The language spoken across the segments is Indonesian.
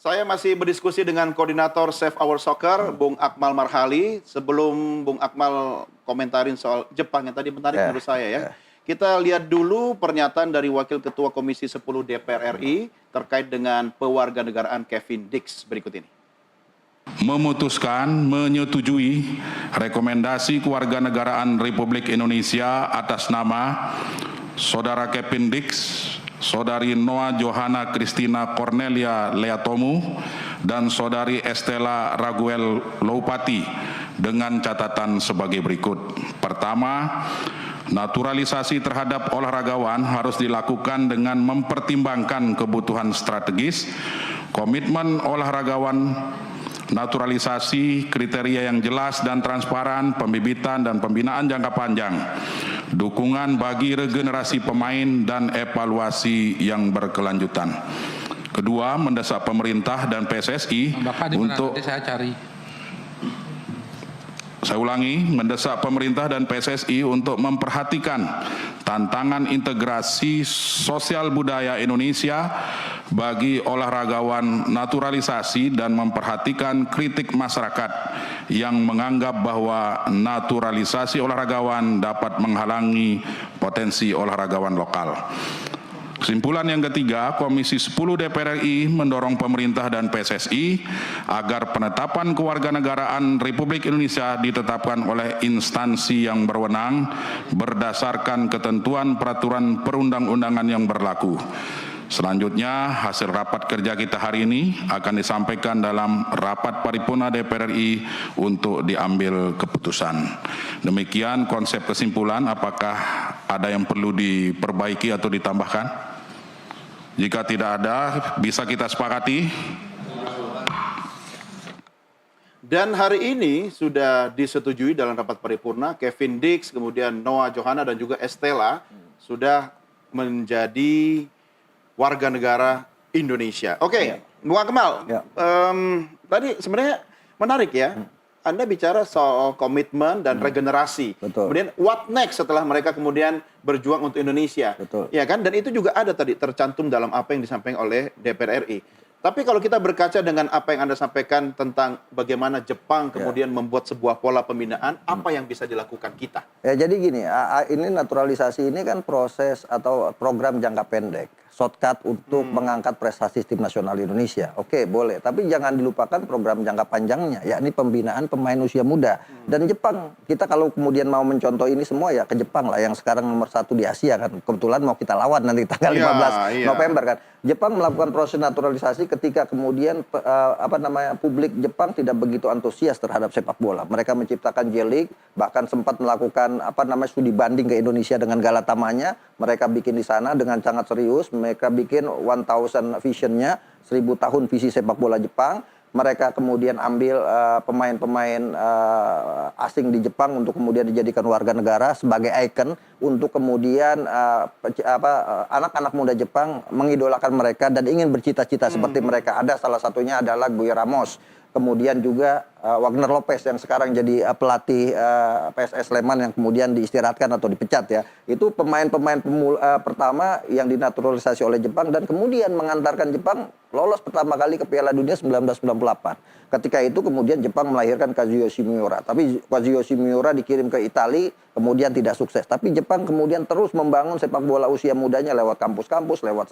Saya masih berdiskusi dengan koordinator Save Our Soccer, Bung Akmal Marhali. Sebelum Bung Akmal komentarin soal Jepang yang tadi menarik menurut saya ya. Kita lihat dulu pernyataan dari Wakil Ketua Komisi 10 DPR RI terkait dengan pewarganegaraan Kevin Dix berikut ini. Memutuskan menyetujui rekomendasi kewarganegaraan Republik Indonesia atas nama Saudara Kevin Dix, Saudari Noah Johanna Christina Cornelia Leatomu, dan Saudari Estela Raguel Loupati dengan catatan sebagai berikut. Pertama, naturalisasi terhadap olahragawan harus dilakukan dengan mempertimbangkan kebutuhan strategis, komitmen olahragawan, naturalisasi, kriteria yang jelas dan transparan, pembibitan dan pembinaan jangka panjang, dukungan bagi regenerasi pemain, dan evaluasi yang berkelanjutan. Kedua, mendesak pemerintah dan PSSI untuk mendesak pemerintah dan PSSI untuk memperhatikan tantangan integrasi sosial budaya Indonesia bagi olahragawan naturalisasi dan memperhatikan kritik masyarakat yang menganggap bahwa naturalisasi olahragawan dapat menghalangi potensi olahragawan lokal. Kesimpulan yang ketiga, Komisi 10 DPR RI mendorong pemerintah dan PSSI agar penetapan kewarganegaraan Republik Indonesia ditetapkan oleh instansi yang berwenang berdasarkan ketentuan peraturan perundang-undangan yang berlaku. Selanjutnya, hasil rapat kerja kita hari ini akan disampaikan dalam rapat paripurna DPR RI untuk diambil keputusan. Demikian konsep kesimpulan. Apakah ada yang perlu diperbaiki atau ditambahkan? Jika tidak ada, bisa kita sepakati. Dan hari ini sudah disetujui dalam rapat paripurna, Kevin Dix, kemudian Noah Johanna dan juga Estela sudah menjadi warga negara Indonesia. Oke, Bung Akmal, tadi sebenarnya menarik ya. Anda bicara soal komitmen dan regenerasi. Betul. Kemudian what next setelah mereka kemudian berjuang untuk Indonesia. Betul. Ya kan? Dan itu juga ada tadi tercantum dalam apa yang disampaikan oleh DPR RI. Tapi kalau kita berkaca dengan apa yang Anda sampaikan tentang bagaimana Jepang kemudian membuat sebuah pola pembinaan, apa yang bisa dilakukan kita? Ya jadi gini, ini naturalisasi ini kan proses atau program jangka pendek, shortcut untuk mengangkat prestasi tim nasional Indonesia. Oke, boleh. Tapi jangan dilupakan program jangka panjangnya, yakni pembinaan pemain usia muda. Dan Jepang, kita kalau kemudian mau mencontoh ini semua ya ke Jepang lah, yang sekarang nomor 1 di Asia kan. Kebetulan mau kita lawan nanti tanggal 15 November kan. Jepang melakukan proses naturalisasi ketika kemudian publik Jepang tidak begitu antusias terhadap sepak bola. Mereka menciptakan J-League, bahkan sempat melakukan studi banding ke Indonesia dengan Galatamanya. Mereka bikin di sana dengan sangat serius. Mereka bikin 1000 vision-nya, 1000 tahun visi sepak bola Jepang. Mereka kemudian ambil pemain-pemain asing di Jepang untuk kemudian dijadikan warga negara sebagai ikon untuk kemudian anak-anak muda Jepang mengidolakan mereka dan ingin bercita-cita seperti mereka. Ada salah satunya adalah Guy Ramos. Kemudian juga Wagner Lopez yang sekarang jadi pelatih PSS Sleman yang kemudian diistirahatkan atau dipecat ya. Itu pemain-pemain pertama yang dinaturalisasi oleh Jepang dan kemudian mengantarkan Jepang lolos pertama kali ke Piala Dunia 1998. Ketika itu kemudian Jepang melahirkan Kazuyoshi Miura. Tapi Kazuyoshi Miura dikirim ke Italia kemudian tidak sukses. Tapi Jepang kemudian terus membangun sepak bola usia mudanya lewat kampus-kampus, lewat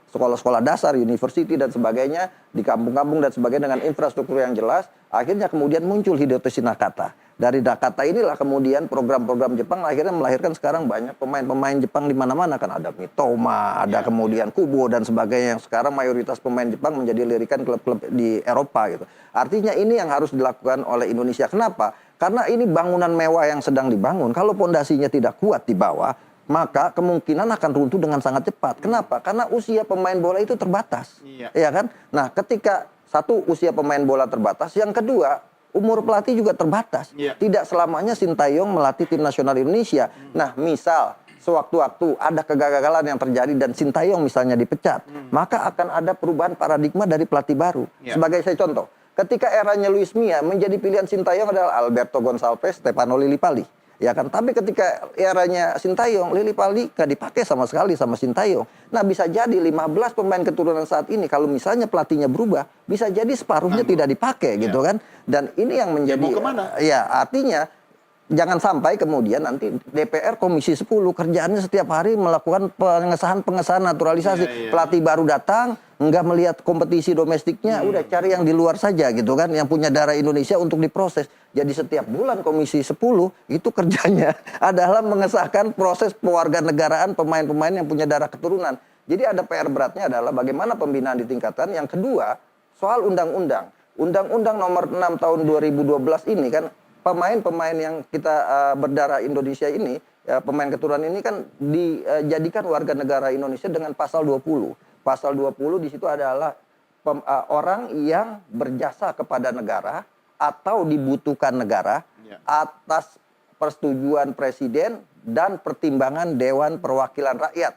sekolah-sekolah dasar, university dan sebagainya, di kampung-kampung dan sebagainya dengan infrastruktur yang jelas. Akhirnya kemudian muncul Hidetoshi Nakata. Dari Nakata inilah kemudian program-program Jepang akhirnya melahirkan sekarang banyak pemain-pemain Jepang di mana-mana kan, ada Mitoma, ada kemudian Kubo dan sebagainya yang sekarang mayoritas pemain Jepang menjadi lirikan klub-klub di Eropa gitu. Artinya ini yang harus dilakukan oleh Indonesia. Kenapa? Karena ini bangunan mewah yang sedang dibangun. Kalau pondasinya tidak kuat di bawah, maka kemungkinan akan runtuh dengan sangat cepat. Kenapa? Karena usia pemain bola itu terbatas. Iya kan? Nah, ketika satu, usia pemain bola terbatas, yang kedua, umur pelatih juga terbatas. Tidak selamanya Sintayong melatih tim nasional Indonesia. Nah, misal sewaktu-waktu ada kegagalan yang terjadi dan Sintayong misalnya dipecat, maka akan ada perubahan paradigma dari pelatih baru. Sebagai saya contoh, ketika eranya Luis Mia, menjadi pilihan Sintayong adalah Alberto Gonçalves, Stefano Lillipali. Ya kan, tapi ketika eranya Sintayong, Lili Paldi nggak dipakai sama sekali sama Sintayong. Nah, bisa jadi 15 pemain keturunan saat ini kalau misalnya pelatihnya berubah, bisa jadi separuhnya tidak dipakai gitu kan. Dan ini yang menjadi mau kemana? ya artinya jangan sampai kemudian nanti DPR Komisi 10 kerjaannya setiap hari melakukan pengesahan naturalisasi. Pelatih baru datang, nggak melihat kompetisi domestiknya, udah cari yang di luar saja gitu kan, yang punya darah Indonesia untuk diproses. Jadi setiap bulan Komisi 10 itu kerjanya adalah mengesahkan proses pewarganegaraan pemain-pemain yang punya darah keturunan. Jadi ada PR beratnya adalah bagaimana pembinaan ditingkatkan. Yang kedua, soal undang-undang. Undang-undang nomor 6 tahun 2012 ini kan pemain-pemain yang kita berdarah Indonesia ini, ya, pemain keturunan ini kan dijadikan warga negara Indonesia dengan pasal 20. Pasal 20 di situ adalah orang yang berjasa kepada negara atau dibutuhkan negara atas persetujuan presiden dan pertimbangan Dewan Perwakilan Rakyat.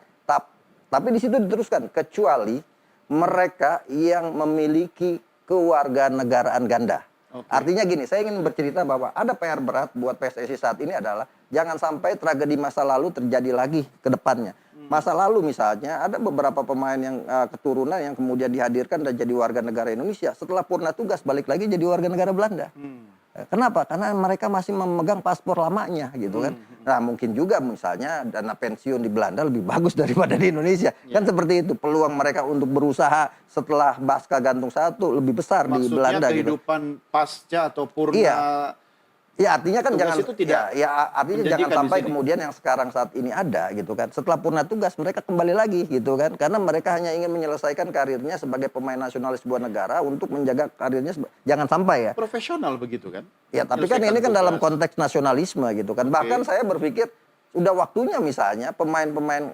Tapi di situ diteruskan kecuali mereka yang memiliki kewarganegaraan ganda. Artinya gini, saya ingin bercerita bahwa ada PR berat buat PSSI saat ini adalah jangan sampai tragedi masa lalu terjadi lagi ke depannya. Masa lalu misalnya ada beberapa pemain yang keturunan yang kemudian dihadirkan dan jadi warga negara Indonesia. Setelah purna tugas balik lagi jadi warga negara Belanda. Kenapa? Karena mereka masih memegang paspor lamanya gitu kan. Nah, mungkin juga misalnya dana pensiun di Belanda lebih bagus daripada di Indonesia. Kan seperti itu. Peluang mereka untuk berusaha setelah pasca gantung satu lebih besar di Belanda maksudnya gitu. kehidupan pasca atau purna. Ya artinya kan tugas jangan itu tidak artinya jangan sampai kemudian yang sekarang saat ini ada gitu kan. Setelah purna tugas mereka kembali lagi gitu kan. Karena mereka hanya ingin menyelesaikan karirnya sebagai pemain nasionalis sebuah negara untuk menjaga karirnya jangan sampai ya. Profesional begitu kan? Ya, tapi kan ini kan dalam konteks nasionalisme gitu kan. Bahkan saya berpikir udah waktunya misalnya pemain-pemain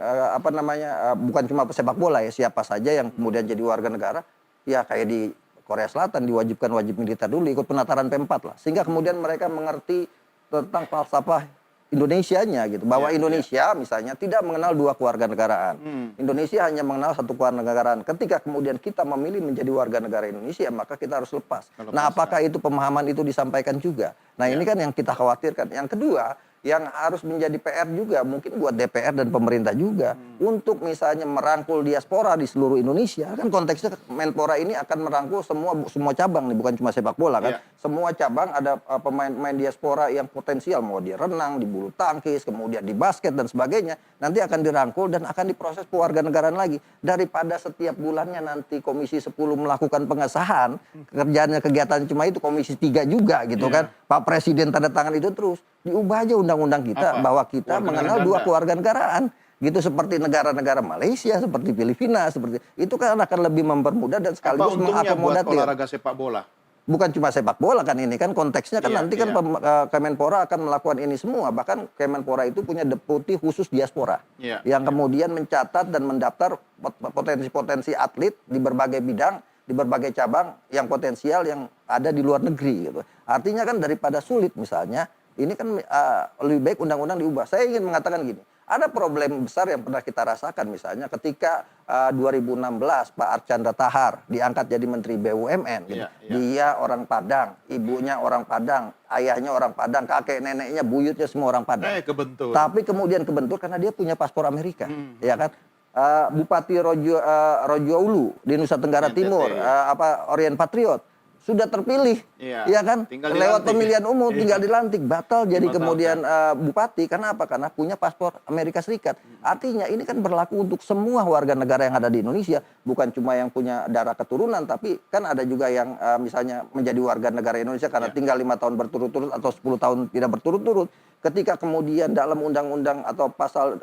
bukan cuma sepak bola ya, siapa saja yang kemudian jadi warga negara ya kayak di Korea Selatan diwajibkan wajib militer dulu, ikut penataran P4 lah. Sehingga kemudian mereka mengerti tentang falsafah Indonesianya gitu. Bahwa Indonesia misalnya tidak mengenal dua kewarganegaraan. Indonesia hanya mengenal satu kewarganegaraan. Ketika kemudian kita memilih menjadi warga negara Indonesia, maka kita harus lepas. Nah, apakah itu pemahaman itu disampaikan juga? Nah, ini kan yang kita khawatirkan. Yang kedua, yang harus menjadi PR juga mungkin buat DPR dan pemerintah juga untuk misalnya merangkul diaspora di seluruh Indonesia. Kan konteksnya Menpora ini akan merangkul semua cabang nih, bukan cuma sepak bola kan. Semua cabang ada pemain-pemain diaspora yang potensial, mau di renang, di bulu tangkis, kemudian di basket dan sebagainya, nanti akan dirangkul dan akan diproses kewarganegaraan lagi. Daripada setiap bulannya nanti Komisi 10 melakukan pengesahan, kerjaannya kegiatan cuma itu, Komisi 3 juga gitu kan. Pak Presiden tanda tangan itu terus. Diubah aja undang-undang kita bahwa kita mengenal dua kewarganegaraan gitu, seperti negara-negara Malaysia, seperti Filipina, seperti itu kan akan lebih mempermudah dan sekaligus mengakomodatif. Buat olahraga sepak bola? Bukan cuma sepak bola kan ini kan konteksnya kan nanti kan Kemenpora akan melakukan ini semua, bahkan Kemenpora itu punya deputi khusus diaspora yang kemudian mencatat dan mendaftar potensi-potensi atlet di berbagai bidang, di berbagai cabang yang potensial yang ada di luar negeri gitu. Artinya kan daripada sulit misalnya ini kan lebih baik undang-undang diubah. Saya ingin mengatakan gini, ada problem besar yang pernah kita rasakan misalnya ketika 2016 Pak Archandra Tahar diangkat jadi Menteri BUMN. Gitu. Dia orang Padang, ibunya orang Padang, ayahnya orang Padang, kakek neneknya, buyutnya semua orang Padang. Tapi kemudian kebentur karena dia punya paspor Amerika, ya kan? Bupati Rojo Ulu di Nusa Tenggara Timur, Orient Patriot. Sudah terpilih, ya kan? Lewat pemilihan umum, tinggal dilantik, batal jadi kemudian bupati. Karena apa? Karena punya paspor Amerika Serikat. Artinya ini kan berlaku untuk semua warga negara yang ada di Indonesia, bukan cuma yang punya darah keturunan, tapi kan ada juga yang misalnya menjadi warga negara Indonesia karena tinggal 5 tahun berturut-turut atau 10 tahun tidak berturut-turut. Ketika kemudian dalam undang-undang atau pasal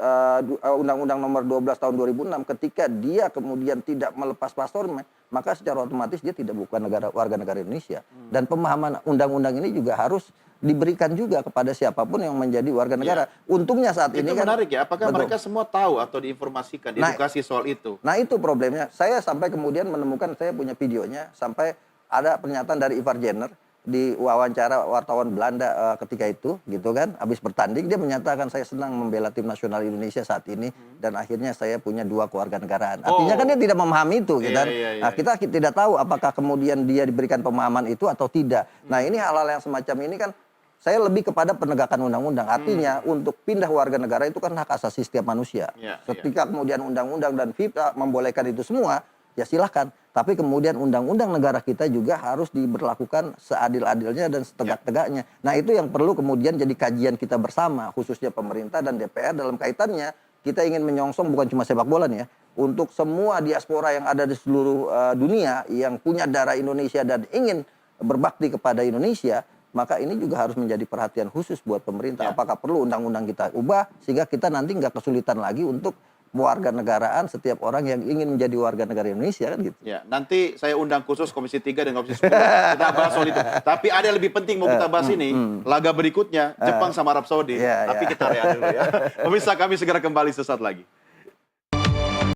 undang-undang nomor 12 tahun 2006, ketika dia kemudian tidak melepas paspornya, maka secara otomatis dia tidak bukan warga negara Indonesia. Dan pemahaman undang-undang ini juga harus diberikan juga kepada siapapun yang menjadi warga negara. Untungnya saat ini kan menarik ya, apakah mereka semua tahu atau diinformasikan, diedukasi soal itu? Nah itu problemnya. Saya sampai kemudian menemukan, saya punya videonya, sampai ada pernyataan dari Ivar Jenner di wawancara wartawan Belanda ketika itu gitu kan, habis bertanding dia menyatakan saya senang membela tim nasional Indonesia saat ini dan akhirnya saya punya 2 kewarganegaraan. Artinya kan dia tidak memahami itu gitu kan. Nah, kita tidak tahu apakah kemudian dia diberikan pemahaman itu atau tidak. Nah, ini hal-hal yang semacam ini kan Saya lebih kepada penegakan undang-undang. Artinya untuk pindah warga negara itu kan hak asasi setiap manusia. Ketika kemudian undang-undang dan FIFA membolehkan itu semua, ya silahkan. Tapi kemudian undang-undang negara kita juga harus diberlakukan seadil-adilnya dan setegak-tegaknya. Nah itu yang perlu kemudian jadi kajian kita bersama, khususnya pemerintah dan DPR dalam kaitannya. Kita ingin menyongsong bukan cuma sepak bola nih ya, untuk semua diaspora yang ada di seluruh dunia yang punya darah Indonesia dan ingin berbakti kepada Indonesia, maka ini juga harus menjadi perhatian khusus buat pemerintah. Apakah perlu undang-undang kita ubah sehingga kita nanti nggak kesulitan lagi untuk warga negaraan setiap orang yang ingin menjadi warga negara Indonesia kan gitu. Ya, nanti saya undang khusus Komisi 3 dan Komisi 10. Kita bahas soal itu. Tapi ada yang lebih penting mau kita bahas ini, laga berikutnya Jepang sama Arab Saudi. Tapi kita rehat dulu ya. Pemirsa, kami segera kembali sesaat lagi.